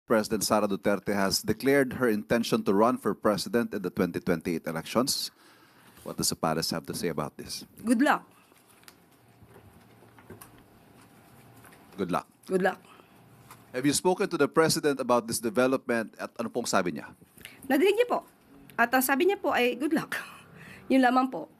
President Sara Duterte has declared her intention to run for president in the 2028 elections. What does the palace have to say about this? Good luck. Good luck. Good luck. Have you spoken to the president about this development at ano pong sabi niya? Nadinig niya po. At ang sabi niya po ay good luck. Yun lamang po.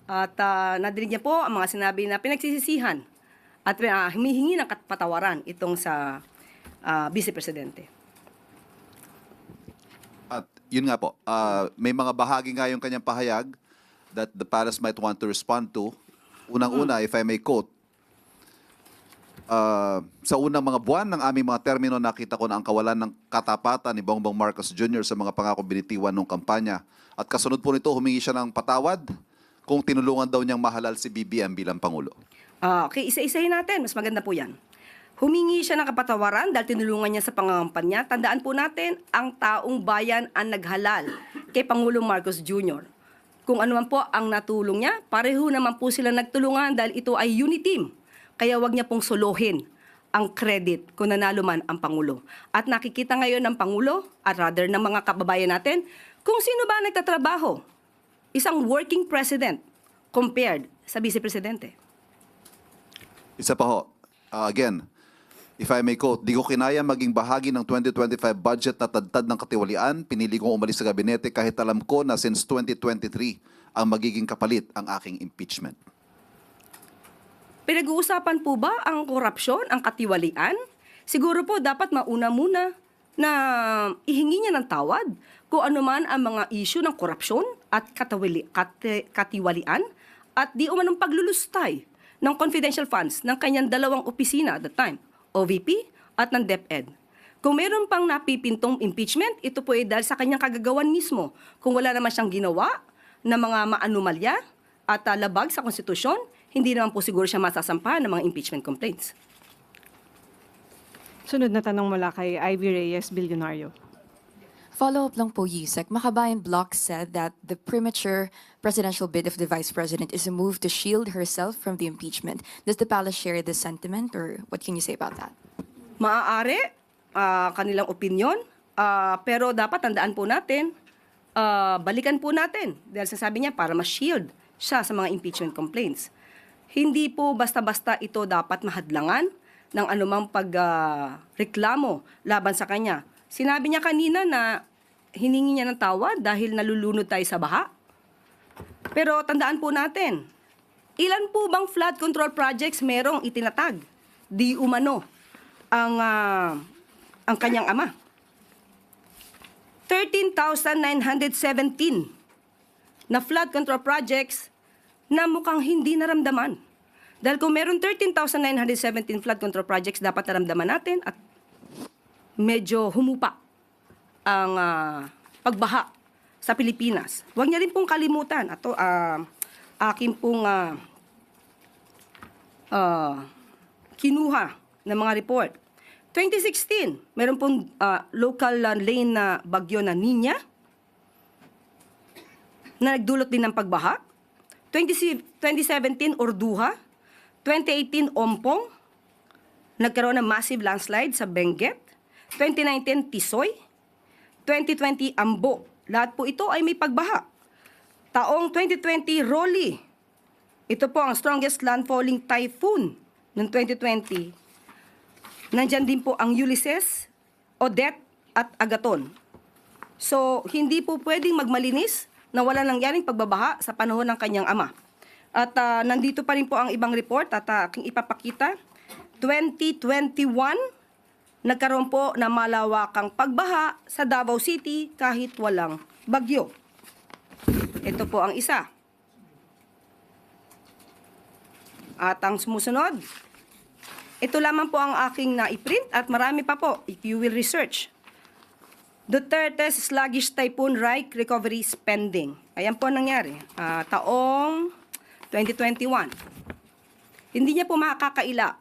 At nadinig niya po ang mga sinabi na pinagsisisihan at humihingi ng patawaran itong sa Vice Presidente. At yun nga po, may mga bahagi nga yung kanyang pahayag that the palace might want to respond to. Unang-una, if I may quote, sa unang mga buwan ng aming mga termino, nakita ko na ang kawalan ng katapatan ni Bongbong Marcos Jr. sa mga pangako binitiwan ng kampanya. At kasunod po nito, humingi siya ng patawad kung tinulungan daw niyang mahalal si BBM bilang Pangulo. Okay, isa-isahin natin. Mas maganda po yan. Humingi siya ng kapatawaran dahil tinulungan niya sa pangangampanya. Tandaan po natin, ang taong bayan ang naghalal kay Pangulong Marcos Jr. Kung ano man po ang natulong niya, pareho naman po sila nagtulungan dahil ito ay unity team. Kaya wag niya pong solohin ang credit kung nanalo man ang Pangulo. At nakikita ngayon ng Pangulo, at rather ng mga kababayan natin, kung sino ba nagtatrabaho. Isang working president compared sa Vice Presidente. Isa pa ho, again, if I may quote, di ko kinaya maging bahagi ng 2025 budget na tadtad ng katiwalian. Pinili kong umalis sa gabinete kahit alam ko na since 2023 ang magiging kapalit ang aking impeachment. Pinag-uusapan po ba ang korupsyon, ang katiwalian? Siguro po dapat mauna muna na ihingi niya ng tawad kung ano man ang mga issue ng korupsyon at katiwalian at di umanong paglulustay ng confidential funds ng kanyang dalawang opisina at the time, OVP at ng DepEd. Kung meron pang napipintong impeachment, ito po ay dahil sa kanyang kagagawan mismo. Kung wala naman siyang ginawa na mga maanumalya at labag sa konstitusyon, hindi naman po siguro siya masasampahan ng mga impeachment complaints. Sunod na tanong mula kay Ivy Reyes, Bilyonaryo. Follow-up lang po, Yusek. Makabayan Block said that the premature presidential bid of the Vice President is a move to shield herself from the impeachment. Does the palace share this sentiment, or what can you say about that? Maaari, kanilang opinion, pero dapat tandaan po natin, balikan po natin. Dahil sasabi niya para ma-shield siya sa mga impeachment complaints. Hindi po basta-basta ito dapat mahadlangan ng anumang pagreklamo laban sa kanya. Sinabi niya kanina na hiningi niya ng tawad dahil nalulunod tayo sa baha. Pero tandaan po natin, ilan po bang flood control projects merong itinatag? Di umano ang kanyang ama. 13,917 na flood control projects na mukhang hindi naramdaman. Dahil kung meron 13,917 flood control projects, dapat naramdaman natin at medyo humupa ang pagbaha sa Pilipinas. Huwag niya rin pong kalimutan. Ito, akin pong kinuha ng mga report. 2016, meron pong local lane na bagyo na Nina na nagdulot din ng pagbaha. 2017, Orduha. 2018, Ompong. Nagkaroon ng massive landslide sa Benguet. 2019, Tisoy. 2020, Ambo. Lahat po ito ay may pagbaha. Taong 2020, Rolly. Ito po ang strongest landfalling typhoon ng 2020. Nandyan din po ang Ulysses, Odette at Agaton. So, hindi po pwedeng magmalinis na wala nangyaring pagbabaha sa panahon ng kanyang ama. At nandito pa rin po ang ibang report at aking ipapakita. 2021, nagkaroon po ng malawakang pagbaha sa Davao City kahit walang bagyo. Ito po ang isa. At ang sumusunod, ito lamang po ang aking na-print at marami pa po if you will research. Duterte's sluggish typhoon Reich recovery spending. Ayan po ang nangyari. Taong 2021. Hindi niya po makakaila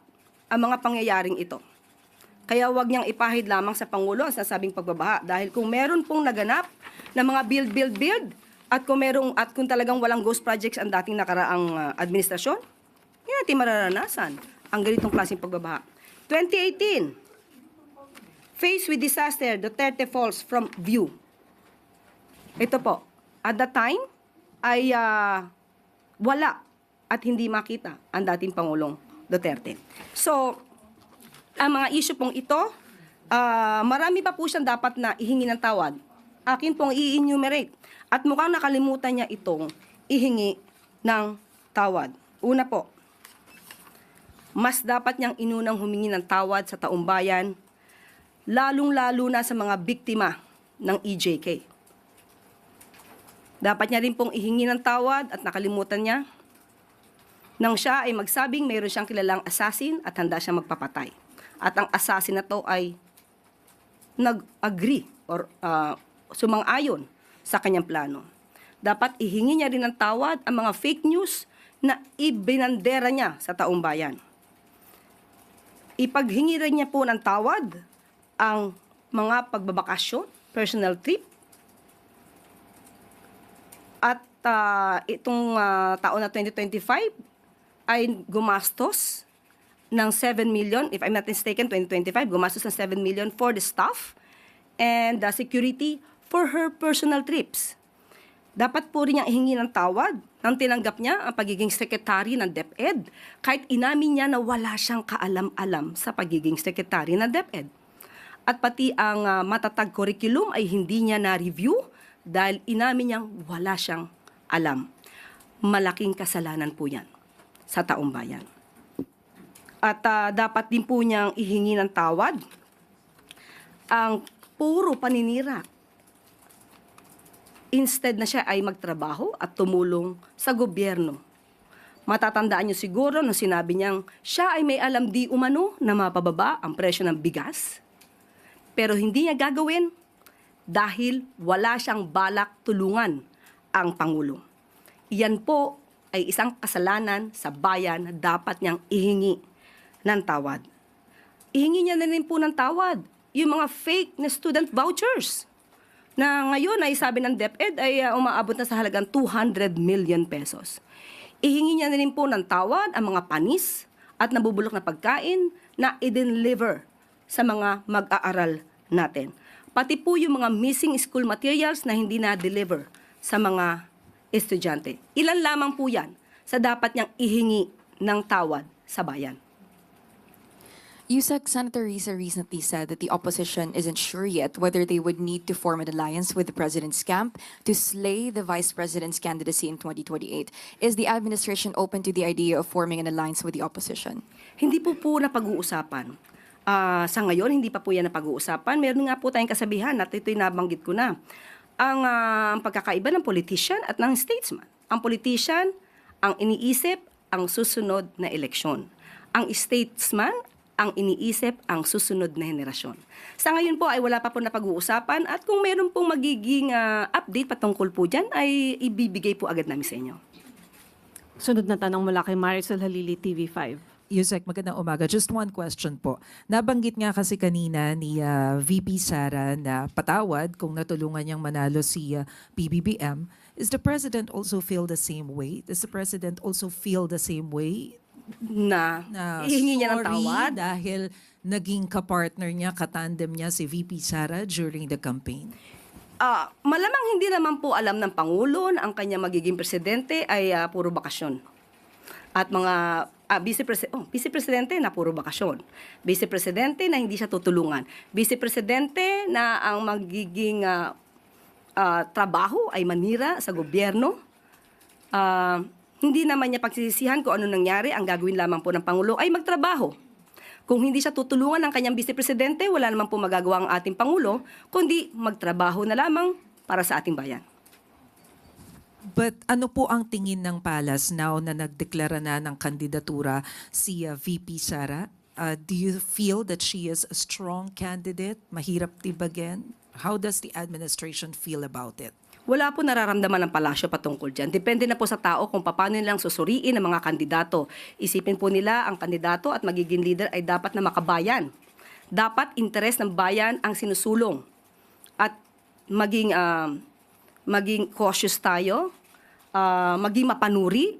ang mga pangyayaring ito. Kaya huwag niyang ipahid lamang sa Pangulo ang sinasabing pagbabaha. Dahil kung meron pong naganap na mga build, at kung talagang walang ghost projects ang dating nakaraang administrasyon, hindi natin mararanasan ang ganitong klaseng pagbabaha. 2018, Faced with disaster, Duterte falls from view. Ito po, at the time ay wala at hindi makita ang dating Pangulong Duterte. So, ang mga issue pong ito, marami pa po siyang dapat na ihingi ng tawad. Akin pong i-enumerate. At mukhang nakalimutan niya itong ihingi ng tawad. Una po, mas dapat niyang inunang humingi ng tawad sa taong bayan, lalong-lalo na sa mga biktima ng EJK. Dapat niya rin pong ihingi ng tawad at nakalimutan niya nang siya ay magsabing mayroon siyang kilalang assassin at handa siyang magpapatay. At ang assassin na to ay nag-agree or sumang-ayon sa kanyang plano. Dapat ihingi niya rin ng tawad ang mga fake news na ibinandera niya sa taong bayan. Ipaghingi rin niya po ng tawad ang mga pagbabakasyon, personal trip, at itong taon na 2025 ay gumastos ng 7 million, if I'm not mistaken, 2025, gumastos ng 7 million for the staff and the security for her personal trips. Dapat po rin niyang ihingi ng tawad nang tinanggap niya ang pagiging sekretary ng DepEd kahit inamin niya na wala siyang kaalam-alam sa pagiging sekretary ng DepEd. At pati ang matatag curriculum ay hindi niya na-review dahil inamin niyang wala siyang alam. Malaking kasalanan po yan sa taong bayan. At dapat din po niyang ihingi ng tawad ang puro paninira. Instead na siya ay magtrabaho at tumulong sa gobyerno. Matatandaan niyo siguro nung sinabi niyang siya ay may alam di umano na mapababa ang presyo ng bigas. Pero hindi niya gagawin dahil wala siyang balak tulungan ang Pangulo. Iyan po ay isang kasalanan sa bayan na dapat niyang ihingi ng tawad. Ihingi niya na rin po ng tawad yung mga fake na student vouchers na ngayon ay sabi ng DepEd ay umaabot na sa halagang 200 million pesos. Ihingi niya na rin po ng tawad ang mga panis at nabubulok na pagkain na i-deliver sa mga mag-aaral natin. Pati po yung mga missing school materials na hindi na-deliver sa mga estudyante. Ilan lamang po yan sa dapat niyang ihingi ng tawad sa bayan. Yusek, Senator Risa recently said that the opposition isn't sure yet whether they would need to form an alliance with the president's camp to slay the vice president's candidacy in 2028. Is the administration open to the idea of forming an alliance with the opposition? Hindi po napag-uusapan. Sa ngayon, hindi pa po yan napag-uusapan. Meron nga po tayong kasabihan at ito'y nabanggit ko na. Ang pagkakaiba ng politician at ng statesman. Ang politician, ang iniisip, ang susunod na eleksyon. Ang statesman, ang iniisip ang susunod na henerasyon. Sa ngayon po ay wala pa po napag-uusapan at kung meron pong magiging update patungkol po dyan ay ibibigay po agad namin sa inyo. Sunod na tanong mula kay Marisol Halili, TV5. Yusek, magandang umaga. Just one question po. Nabanggit nga kasi kanina ni VP Sara na patawad kung natulungan niyang manalo si PBBM. Is the President also feel the same way? Does the President also feel the same way? Na ihingi niya ng sorry tawad. dahil naging kapartner niya, katandem niya si VP Sara during the campaign? Malamang hindi naman po alam ng Pangulo na ang kanya magiging presidente ay puro bakasyon. At mga Vice Presidente na puro bakasyon. Vice Presidente na hindi siya tutulungan. Vice Presidente na ang magiging trabaho ay manira sa gobyerno. Hindi naman niya pagsisisihan kung ano nangyari. Ang gagawin lamang po ng Pangulo ay magtrabaho. Kung hindi siya tutulungan ng kanyang Vice Presidente, wala naman po magagawa ang ating Pangulo, kundi magtrabaho na lamang para sa ating bayan. But ano po ang tingin ng Palas now na nagdeklara na ng kandidatura si VP Sara? Do you feel that she is a strong candidate? Mahirap tibagin? How does the administration feel about it? Wala po nararamdaman ng palasyo patungkol dyan. Depende na po sa tao kung paano nilang susuriin ang mga kandidato. Isipin po nila ang kandidato at magiging leader ay dapat na makabayan. Dapat interes ng bayan ang sinusulong. At maging cautious tayo, maging mapanuri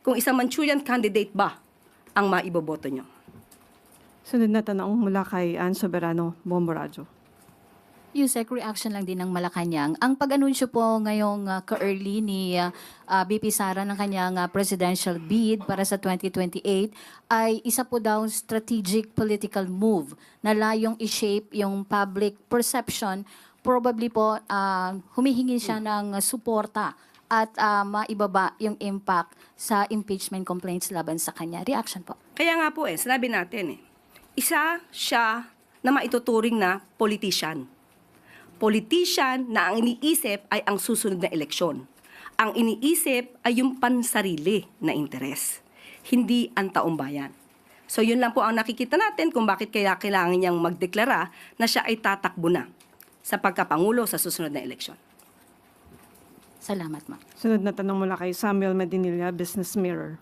kung isang Manchurian candidate ba ang maiboboto nyo. Sunod na tanong mula kay Ann Soberano, Bombo Radyo. Yusek, reaction lang din ng Malacanang. Ang pag-anunsyo po ngayong ka-early ni BP Sara ng kanyang presidential bid para sa 2028 ay isa po daw strategic political move na layong i-shape yung public perception. Probably po humihingi siya ng suporta at maibaba yung impact sa impeachment complaints laban sa kanya. Reaction po. Kaya nga po sinabi natin isa siya na maituturing na politician. Politician na ang iniisip ay ang susunod na eleksyon. Ang iniisip ay yung pansarili na interes, hindi ang taong bayan. So yun lang po ang nakikita natin kung bakit kaya kailangan niyang magdeklara na siya ay tatakbo na sa pagkapangulo sa susunod na eleksyon. Salamat, ma'am. Sunod na tanong mula kay Samuel Medinilla, Business Mirror.